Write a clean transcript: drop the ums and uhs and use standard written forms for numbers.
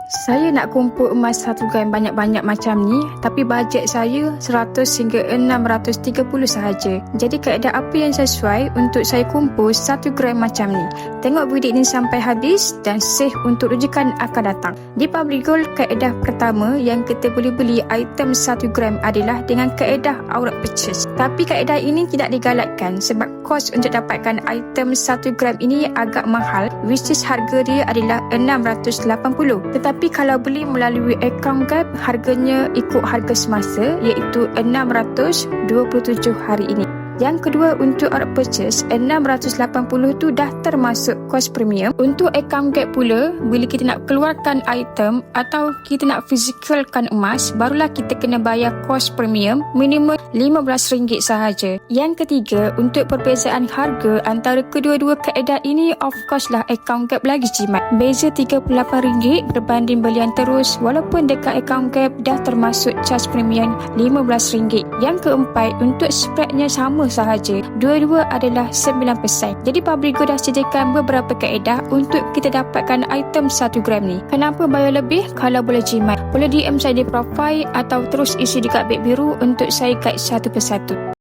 Saya nak kumpul emas 1 gram banyak-banyak macam ni, tapi bajet saya 100 hingga 630 sahaja. Jadi kaedah apa yang sesuai untuk saya kumpul 1 gram macam ni? Tengok video ini sampai habis dan save untuk rujukan akan datang. Di Public Gold, kaedah pertama yang kita boleh beli item 1 gram adalah dengan kaedah outright purchase. Tapi kaedah ini tidak digalakkan sebab kos untuk dapatkan item 1 gram ini agak mahal, which is harga dia adalah 680. Tetapi kalau beli melalui account Gap, harganya ikut harga semasa iaitu 627 hari ini. Yang kedua, untuk outright purchase 680 tu dah termasuk kos premium. Untuk account Gap pula, bila kita nak keluarkan item atau kita nak fizicalkan emas, barulah kita kena bayar kos premium minimum RM15 sahaja. Yang ketiga, untuk perbezaan harga antara kedua-dua kaedah ini, of course lah account Gap lagi jimat. Beza RM38 berbanding belian terus, walaupun dekat account Gap dah termasuk charge premium RM15. Yang keempat, untuk spreadnya sama sahaja. Dua-dua adalah 9%. Jadi Public Gold dah sediakan beberapa kaedah untuk kita dapatkan item 1 gram ni. Kenapa bayar lebih kalau boleh jimat? Boleh DM saya di profile atau terus isi dekat beg biru untuk saya guide satu persatu.